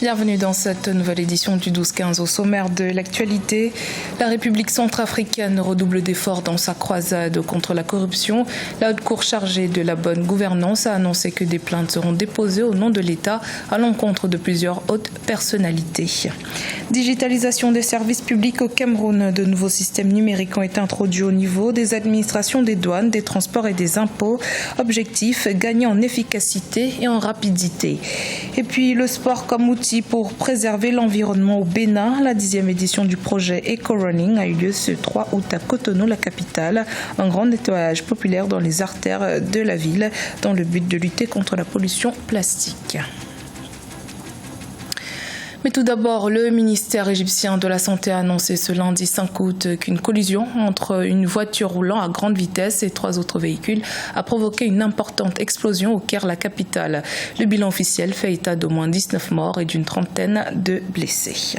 Bienvenue dans cette nouvelle édition du 12-15. Au sommaire de l'actualité, la République centrafricaine redouble d'efforts dans sa croisade contre la corruption. La Haute Cour chargée de la bonne gouvernance a annoncé que des plaintes seront déposées au nom de l'État à l'encontre de plusieurs hautes personnalités. Digitalisation des services publics au Cameroun. De nouveaux systèmes numériques ont été introduits au niveau des administrations des douanes, des transports et des impôts. Objectif, gagner en efficacité et en rapidité. Et puis le sport comme outil pour préserver l'environnement au Bénin. La 10e édition du projet Eco-Running a eu lieu ce 3 août à Cotonou, la capitale. Un grand nettoyage populaire dans les artères de la ville dans le but de lutter contre la pollution plastique. Mais tout d'abord, le ministère égyptien de la Santé a annoncé ce lundi 5 août qu'une collision entre une voiture roulant à grande vitesse et 3 autres véhicules a provoqué une importante explosion au Caire, la capitale. Le bilan officiel fait état d'au moins 19 morts et d'une trentaine de blessés.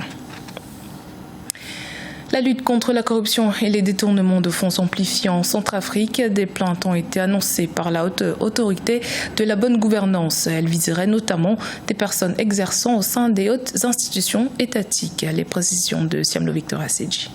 La lutte contre la corruption et les détournements de fonds s'amplifient en Centrafrique. Des plaintes ont été annoncées par la haute autorité de la bonne gouvernance. Elles viseraient notamment des personnes exerçant au sein des hautes institutions étatiques. Les précisions de Siamlo Victor Asseji.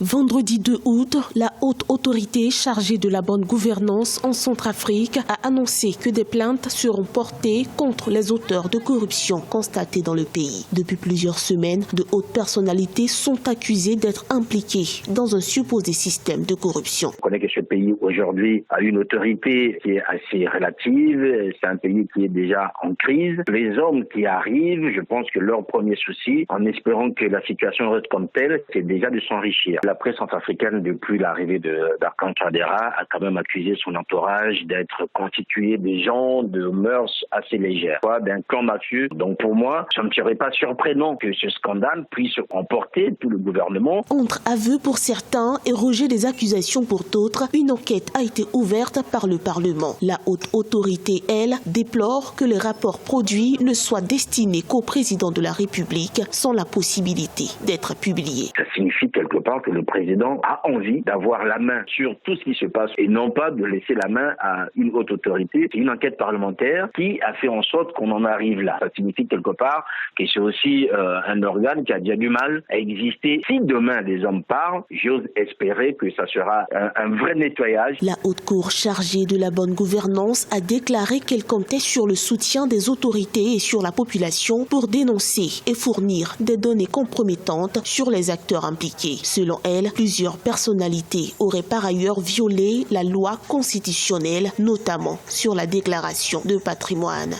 Vendredi 2 août, la haute autorité chargée de la bonne gouvernance en Centrafrique a annoncé que des plaintes seront portées contre les auteurs de corruption constatés dans le pays. Depuis plusieurs semaines, de hautes personnalités sont accusées d'être impliquées dans un supposé système de corruption. On connaît que ce pays aujourd'hui a une autorité qui est assez relative. C'est un pays qui est déjà en crise. Les hommes qui arrivent, je pense que leur premier souci, en espérant que la situation reste comme telle, c'est déjà de s'enrichir. La presse centrafricaine, depuis l'arrivée d'Arkan Tradera, a quand même accusé son entourage d'être constitué des gens de mœurs assez légères, d'un clan mafieux. Donc pour moi, ça ne me serait pas surprenant que ce scandale puisse emporter tout le gouvernement. Entre aveux pour certains et rejet des accusations pour d'autres, une enquête a été ouverte par le Parlement. La haute autorité, elle, déplore que les rapports produits ne soient destinés qu'au président de la République sans la possibilité d'être publiés. Ça signifie quelque part que le président a envie d'avoir la main sur tout ce qui se passe et non pas de laisser la main à une haute autorité. C'est une enquête parlementaire qui a fait en sorte qu'on en arrive là. Ça signifie quelque part que c'est aussi un organe qui a déjà du mal à exister. Si demain des hommes parlent, j'ose espérer que ça sera un vrai nettoyage. La haute cour chargée de la bonne gouvernance a déclaré qu'elle comptait sur le soutien des autorités et sur la population pour dénoncer et fournir des données compromettantes sur les acteurs impliqués. Selon elle, plusieurs personnalités auraient par ailleurs violé la loi constitutionnelle, notamment sur la déclaration de patrimoine.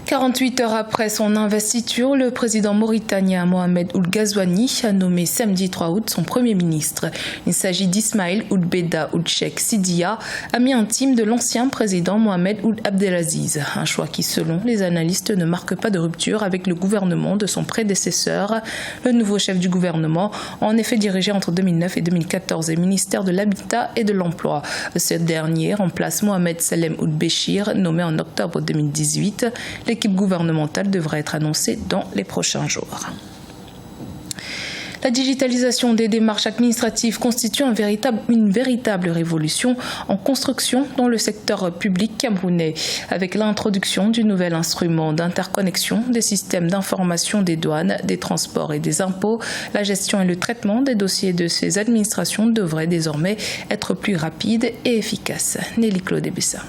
48 heures après son investiture, le président mauritanien Mohamed Ould Ghazouani a nommé samedi 3 août son premier ministre. Il s'agit d'Ismaïl Ould Beda Ould Cheikh Sidiya, ami intime de l'ancien président Mohamed Ould Abdelaziz. Un choix qui, selon les analystes, ne marque pas de rupture avec le gouvernement de son prédécesseur. Le nouveau chef du gouvernement a en effet dirigé entre 2009 et 2014 les ministères de l'Habitat et de l'Emploi. Ce dernier remplace Mohamed Salem Ould Béchir, nommé en octobre 2018. L'équipe gouvernementale devrait être annoncée dans les prochains jours. La digitalisation des démarches administratives constitue une véritable révolution en construction dans le secteur public camerounais. Avec l'introduction du nouvel instrument d'interconnexion des systèmes d'information des douanes, des transports et des impôts, la gestion et le traitement des dossiers de ces administrations devraient désormais être plus rapides et efficaces. Nelly Claude Bessa.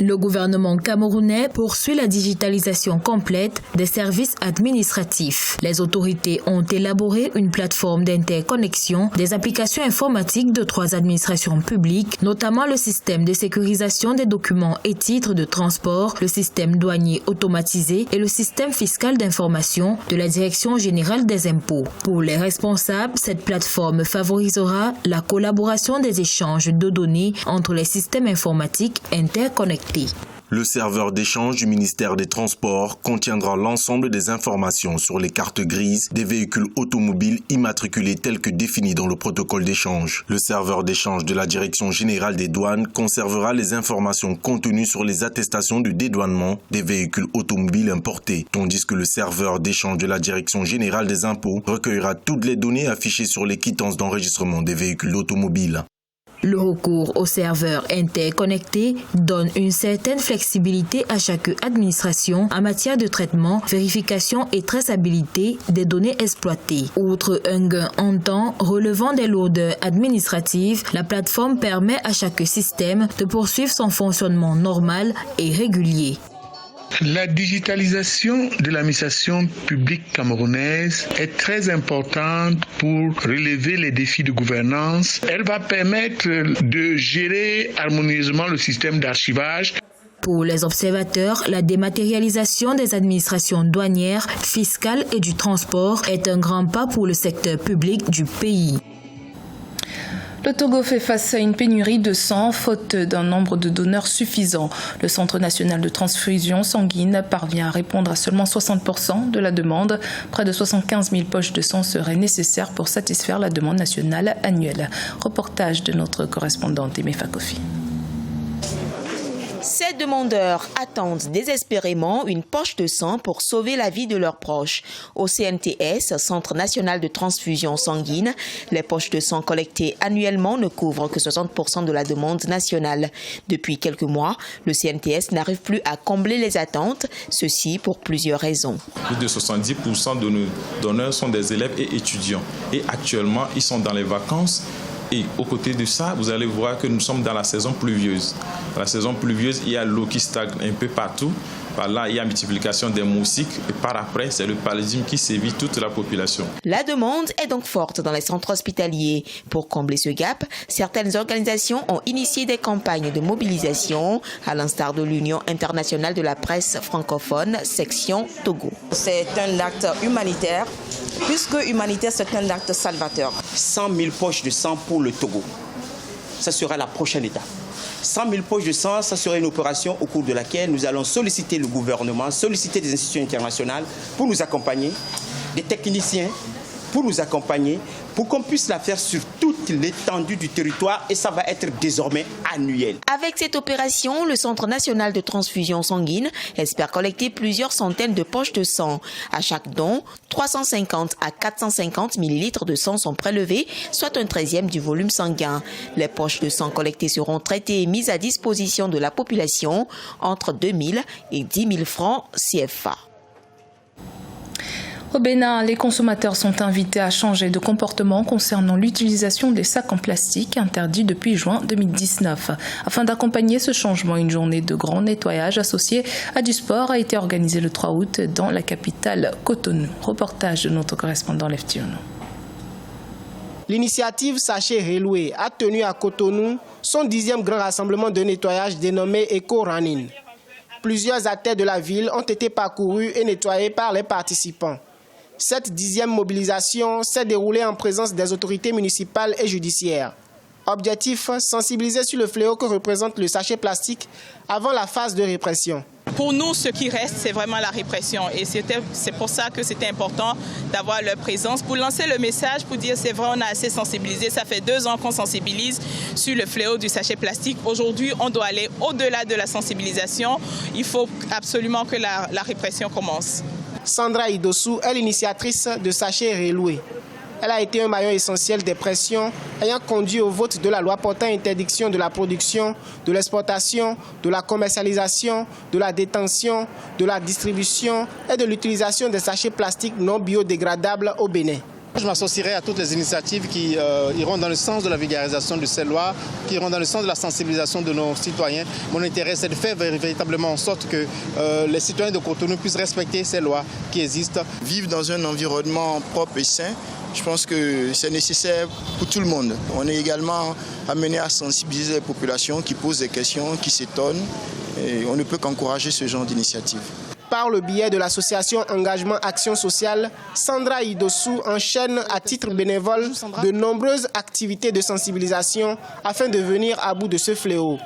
Le gouvernement camerounais poursuit la digitalisation complète des services administratifs. Les autorités ont élaboré une plateforme d'interconnexion des applications informatiques de 3 administrations publiques, notamment le système de sécurisation des documents et titres de transport, le système douanier automatisé et le système fiscal d'information de la Direction générale des impôts. Pour les responsables, cette plateforme favorisera la collaboration des échanges de données entre les systèmes informatiques interconnectés. Le serveur d'échange du ministère des Transports contiendra l'ensemble des informations sur les cartes grises des véhicules automobiles immatriculés tels que définis dans le protocole d'échange. Le serveur d'échange de la Direction générale des douanes conservera les informations contenues sur les attestations de dédouanement des véhicules automobiles importés, tandis que le serveur d'échange de la Direction générale des impôts recueillera toutes les données affichées sur les quittances d'enregistrement des véhicules automobiles. Le recours aux serveurs interconnectés donne une certaine flexibilité à chaque administration en matière de traitement, vérification et traçabilité des données exploitées. Outre un gain en temps relevant des lourdeurs administratives, la plateforme permet à chaque système de poursuivre son fonctionnement normal et régulier. La digitalisation de l'administration publique camerounaise est très importante pour relever les défis de gouvernance. Elle va permettre de gérer harmonieusement le système d'archivage. Pour les observateurs, la dématérialisation des administrations douanières, fiscales et du transport est un grand pas pour le secteur public du pays. Le Togo fait face à une pénurie de sang, faute d'un nombre de donneurs suffisant. Le Centre national de transfusion sanguine parvient à répondre à seulement 60% de la demande. Près de 75 000 poches de sang seraient nécessaires pour satisfaire la demande nationale annuelle. Reportage de notre correspondante Aimé Fakofi. Ces demandeurs attendent désespérément une poche de sang pour sauver la vie de leurs proches. Au CNTS, Centre national de transfusion sanguine, les poches de sang collectées annuellement ne couvrent que 60% de la demande nationale. Depuis quelques mois, le CNTS n'arrive plus à combler les attentes, ceci pour plusieurs raisons. Plus de 70% de nos donneurs sont des élèves et étudiants. Et actuellement, ils sont dans les vacances. Et aux côtés de ça, vous allez voir que nous sommes dans la saison pluvieuse. Dans la saison pluvieuse, il y a l'eau qui stagne un peu partout. Par là, il y a multiplication des moustiques. Et par après, c'est le paludisme qui sévit toute la population. La demande est donc forte dans les centres hospitaliers. Pour combler ce gap, certaines organisations ont initié des campagnes de mobilisation, à l'instar de l'Union internationale de la presse francophone, section Togo. C'est un acte humanitaire. Plus que humanitaire, c'est un acte salvateur. 100 000 poches de sang pour le Togo. Ça sera la prochaine étape. 100 000 poches de sang, ça sera une opération au cours de laquelle nous allons solliciter le gouvernement, solliciter des institutions internationales pour nous accompagner, des techniciens pour nous accompagner, pour qu'on puisse la faire sur toute l'étendue du territoire et ça va être désormais annuel. Avec cette opération, le Centre national de transfusion sanguine espère collecter plusieurs centaines de poches de sang. À chaque don, 350 à 450 millilitres de sang sont prélevés, soit un 13e du volume sanguin. Les poches de sang collectées seront traitées et mises à disposition de la population entre 2 000 et 10 000 francs CFA. Au Bénin, les consommateurs sont invités à changer de comportement concernant l'utilisation des sacs en plastique interdits depuis juin 2019. Afin d'accompagner ce changement, une journée de grand nettoyage associée à du sport a été organisée le 3 août dans la capitale Cotonou. Reportage de notre correspondant Leftiono. L'initiative Sachet Reloué a tenu à Cotonou son 10e grand rassemblement de nettoyage dénommé Eco-Running. Plusieurs artères de la ville ont été parcourus et nettoyés par les participants. Cette 10e mobilisation s'est déroulée en présence des autorités municipales et judiciaires. Objectif, sensibiliser sur le fléau que représente le sachet plastique avant la phase de répression. Pour nous, ce qui reste, c'est vraiment la répression. Et c'est pour ça que c'était important d'avoir leur présence, pour lancer le message, pour dire c'est vrai, on a assez sensibilisé. Ça fait 2 ans qu'on sensibilise sur le fléau du sachet plastique. Aujourd'hui, on doit aller au-delà de la sensibilisation. Il faut absolument que la répression commence. Sandra Idossou est l'initiatrice de Sachet Reloué. Elle a été un maillon essentiel des pressions ayant conduit au vote de la loi portant interdiction de la production, de l'exportation, de la commercialisation, de la détention, de la distribution et de l'utilisation des sachets plastiques non biodégradables au Bénin. Je m'associerai à toutes les initiatives qui iront dans le sens de la vulgarisation de ces lois, qui iront dans le sens de la sensibilisation de nos citoyens. Mon intérêt, c'est de faire véritablement en sorte que les citoyens de Cotonou puissent respecter ces lois qui existent. Vivre dans un environnement propre et sain, je pense que c'est nécessaire pour tout le monde. On est également amené à sensibiliser les populations qui posent des questions, qui s'étonnent. Et on ne peut qu'encourager ce genre d'initiative. Par le biais de l'association Engagement Action Sociale, Sandra Idossou enchaîne à titre bénévole de nombreuses activités de sensibilisation afin de venir à bout de ce fléau.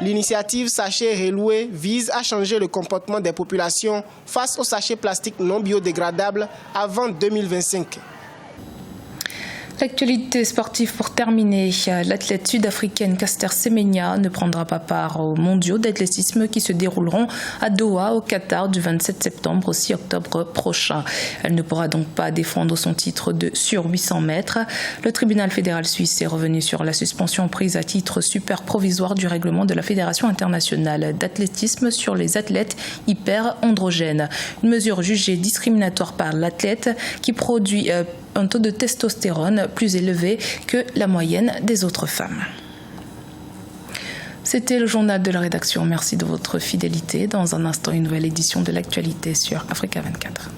L'initiative Sachet Reloué vise à changer le comportement des populations face aux sachets plastiques non biodégradables avant 2025. L'actualité sportive pour terminer. L'athlète sud-africaine Caster Semenya ne prendra pas part aux mondiaux d'athlétisme qui se dérouleront à Doha, au Qatar, du 27 septembre au 6 octobre prochain. Elle ne pourra donc pas défendre son titre sur 800 mètres. Le tribunal fédéral suisse est revenu sur la suspension prise à titre super provisoire du règlement de la Fédération internationale d'athlétisme sur les athlètes hyper-androgènes. Une mesure jugée discriminatoire par l'athlète qui produit un taux de testostérone plus élevé que la moyenne des autres femmes. C'était le journal de la rédaction. Merci de votre fidélité. Dans un instant, une nouvelle édition de l'actualité sur Africa 24.